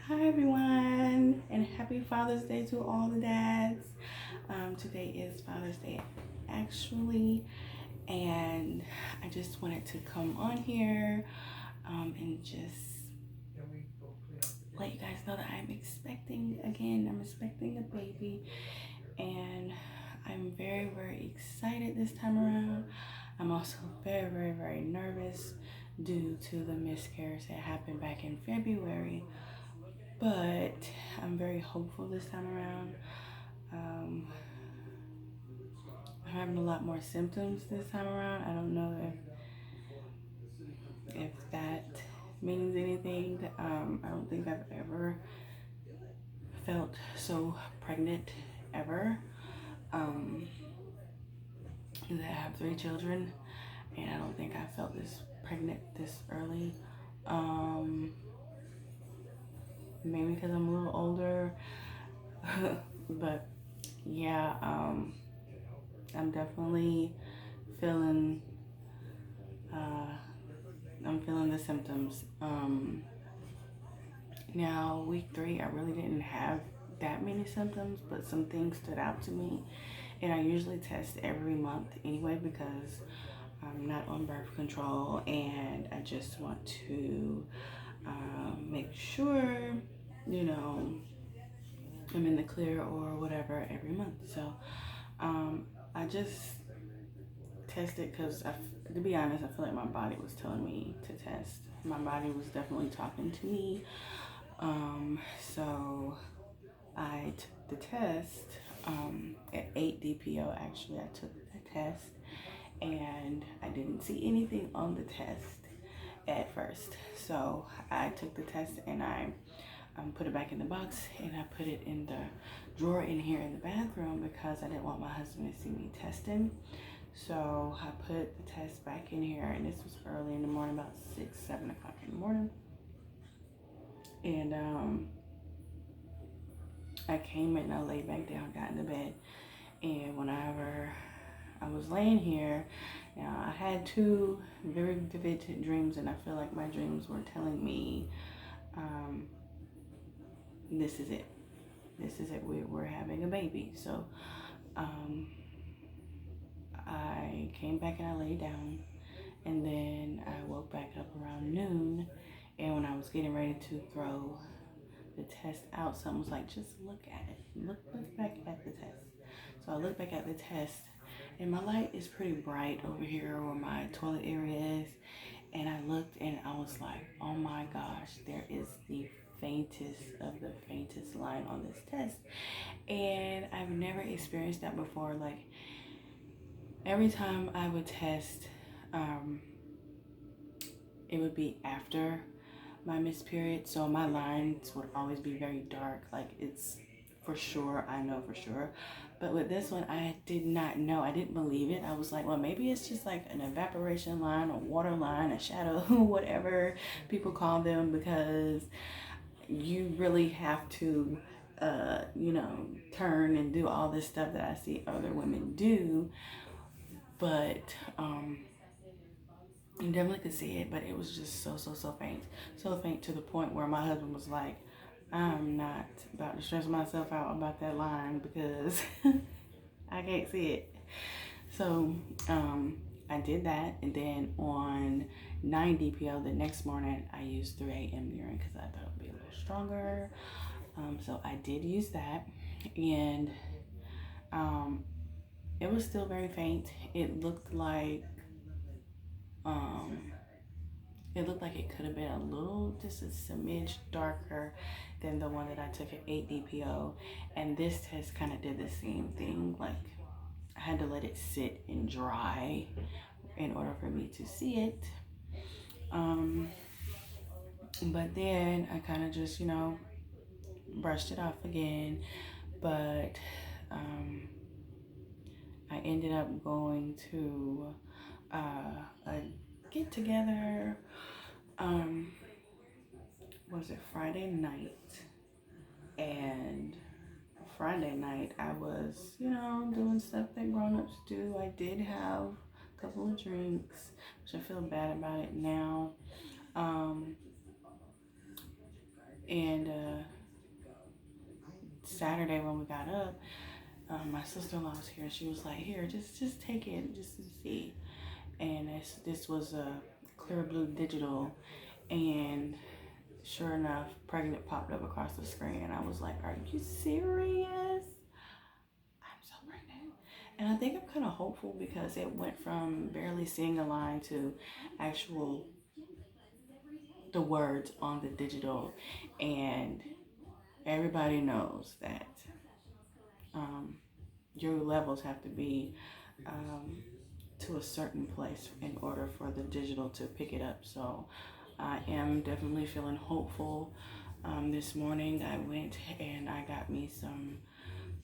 Hi everyone, and happy Father's Day to all the dads. Today is Father's Day actually, and I just wanted to come on here and just let you guys know that I'm expecting a baby, and I'm very, very excited this time around. I'm also very, very, very nervous due to the miscarriage that happened back in February, but I'm very hopeful this time around. Um, I'm having a lot more symptoms this time around. I don't know if that means anything. I don't think I've ever felt so pregnant ever. Um, I have 3 children, and I don't think I felt this pregnant this early. Um, Maybe because I'm a little older, but yeah, I'm definitely feeling uh, I'm feeling the symptoms. Now, week 3, I really didn't have that many symptoms, but some things stood out to me. And I usually test every month anyway because I'm not on birth control and I just want to make sure, you know, I'm in the clear or whatever every month. So I just tested because, to be honest, I feel like my body was telling me to test. My body was definitely talking to me. So I took the test at 8 DPO. Actually, I took the test and I didn't see anything on the test at first. So I took the test and I put it back in the box and I put it in the drawer in here in the bathroom because I didn't want my husband to see me testing. So I put the test back in here, and this was early in the morning, about 6, 7 o'clock in the morning. And I came in and I laid back down, got in the bed. And whenever I was laying here, now I had 2 very vivid dreams, and I feel like my dreams were telling me, this is it. This is it. We're having a baby. So I came back and I laid down, and then I woke back up around noon. And when I was getting ready to throw the test out, someone was like, just look at it. Look back at the test. So I looked back at the test, and my light is pretty bright over here where my toilet area is. And I looked and I was like, oh my gosh, there is the faintest of the faintest line on this test. And I've never experienced that before. Like, every time I would test, it would be after my missed period, so my lines would always be very dark. Like, it's for sure, I know for sure. But with this one, I did not know. I didn't believe it. I was like, well, maybe it's just like an evaporation line, a water line, a shadow, whatever people call them, because you really have to turn and do all this stuff that I see other women do. But you definitely could see it, but it was just so faint. So faint to the point where my husband was like, I'm not about to stress myself out about that line because I can't see it. So I did that, and then on 9 DPO the next morning, I used 3 a.m. urine because I thought it would be a little stronger. So I did use that, and it was still very faint. Um, it looked like it could have been a little, just a smidge darker than the one that I took at 8 DPO. And this test kind of did the same thing. Like, I had to let it sit and dry in order for me to see it. But then I kind of just, brushed it off again. But I ended up going to a get together. Was it Friday night? And Friday night, I was, doing stuff that grown-ups do. I did have a couple of drinks, which I feel bad about it now. And Saturday when we got up, my sister-in-law was here. She was like, "Here, just take it, just to see." And this was a Clear Blue Digital, and sure enough, pregnant popped up across the screen, and I was like, "Are you serious?" I'm so pregnant. And I think I'm kind of hopeful because it went from barely seeing a line to actual the words on the digital, and everybody knows that um, your levels have to be um, to a certain place in order for the digital to pick it up. So I am definitely feeling hopeful. This morning I went and I got me some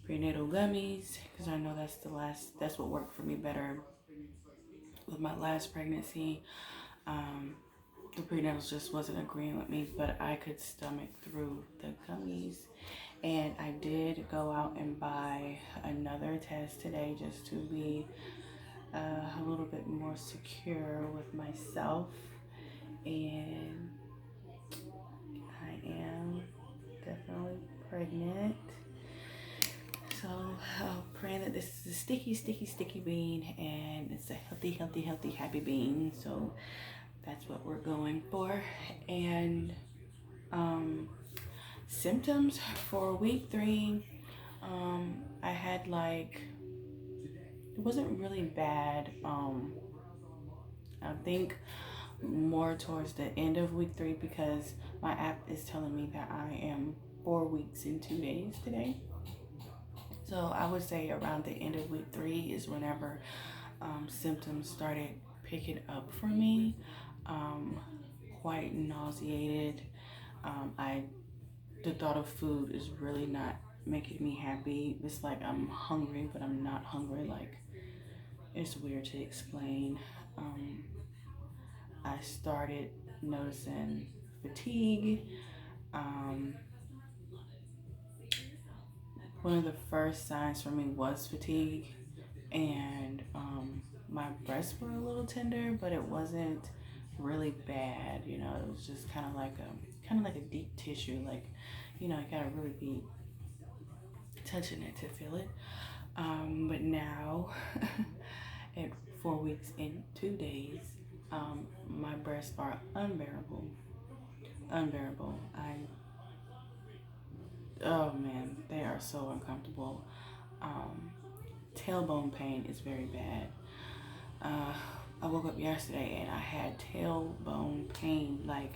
prenatal gummies because I know that's what worked for me better with my last pregnancy. Um, the prenatals just wasn't agreeing with me, but I could stomach through the gummies. And I did go out and buy another test today just to be a little bit more secure with myself. And I am definitely pregnant. So praying that this is a sticky bean and it's a healthy, happy bean. So that's what we're going for. And symptoms for week 3, I had like, it wasn't really bad. I think more towards the end of week 3 because my app is telling me that I am 4 weeks and 2 days today. So I would say around the end of week 3 is whenever symptoms started picking up for me. Quite nauseated. The thought of food is really not making me happy. It's like I'm hungry, but I'm not hungry. Like, it's weird to explain. I started noticing fatigue. Um, One of the first signs for me was fatigue, and my breasts were a little tender, but it wasn't really bad. You know, it was just kind of like a deep tissue. Like, you know, you gotta really be touching it to feel it. But now, at 4 weeks and 2 days, my breasts are unbearable. Unbearable. Oh man, they are so uncomfortable. Um, Tailbone pain is very bad. Uh, I woke up yesterday and I had tailbone pain. Like,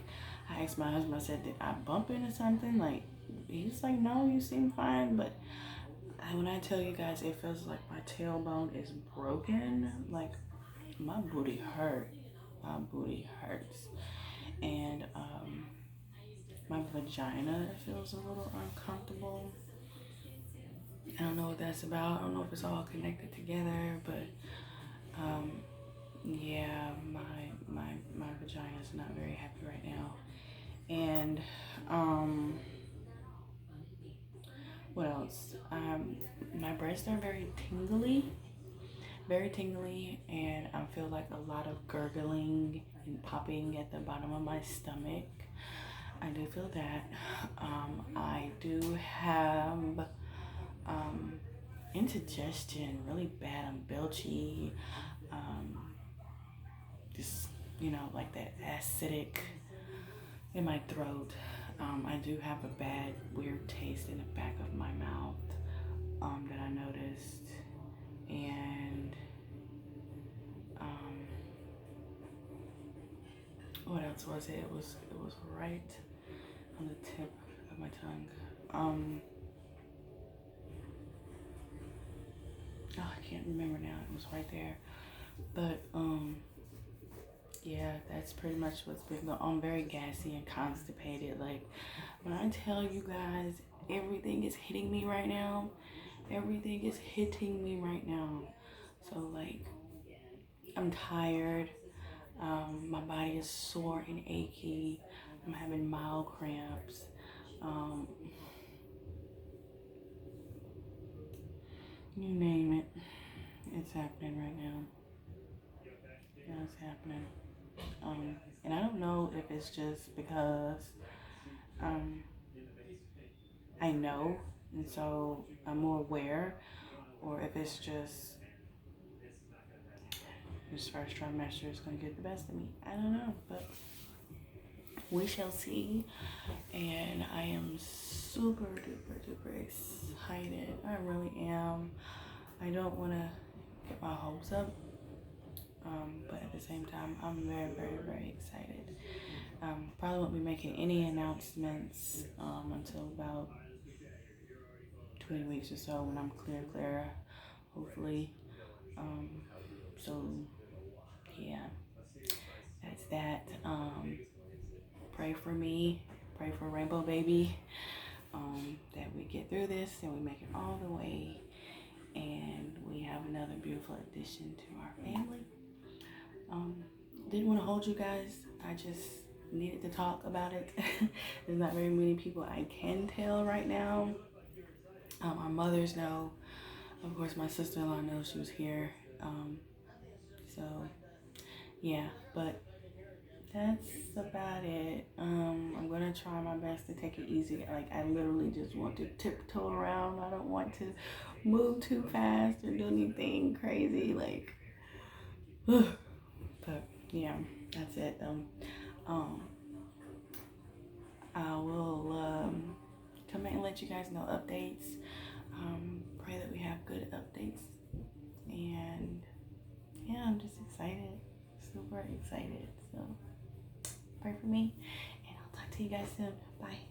I asked my husband, I said, "Did I bump into something?" Like, he's like, "No, you seem fine." But when I tell you guys, it feels like my tailbone is broken. Like, my booty hurt. My booty hurts. And my vagina feels a little uncomfortable. I don't know what that's about. I don't know if it's all connected together, but yeah, my vagina is not very happy right now. And what else? My breasts are very tingly, and I feel like a lot of gurgling and popping at the bottom of my stomach. I do feel that. I do have indigestion, really bad. I'm belchy. Just, you know, like that acidic in my throat. I do have a bad, weird taste in the back of my mouth that I noticed. And what else was it? It was right on the tip of my tongue. Oh, I can't remember now. It was right there. But yeah, that's pretty much what's been going on. I'm very gassy and constipated. Like, when I tell you guys, everything is hitting me right now. Everything is hitting me right now. So, like, I'm tired. My body is sore and achy. I'm having mild cramps. You name it. It's happening right now. Yeah, it's happening. And I don't know if it's just because I know, and so I'm more aware, or if it's just this first trimester is going to get the best of me. I don't know, but we shall see. And I am super duper duper excited. I really am. I don't want to get my hopes up, but at the same time, I'm very, very, very excited. Probably won't be making any announcements until about 20 weeks or so when I'm clear, hopefully. So yeah, that's that. Pray for me, pray for Rainbow Baby, that we get through this and we make it all the way, and we have another beautiful addition to our family. Didn't want to hold you guys. I just needed to talk about it. There's not very many people I can tell right now. Our mothers know. Of course, my sister-in-law knows she was here. So yeah, but that's about it. I'm gonna try my best to take it easy. Like, I literally just want to tiptoe around. I don't want to move too fast or do anything crazy. Like, but yeah, that's it. I will come back and let you guys know updates. Pray that we have good updates, and yeah, I'm just excited, super excited. So pray for me, and I'll talk to you guys soon. Bye.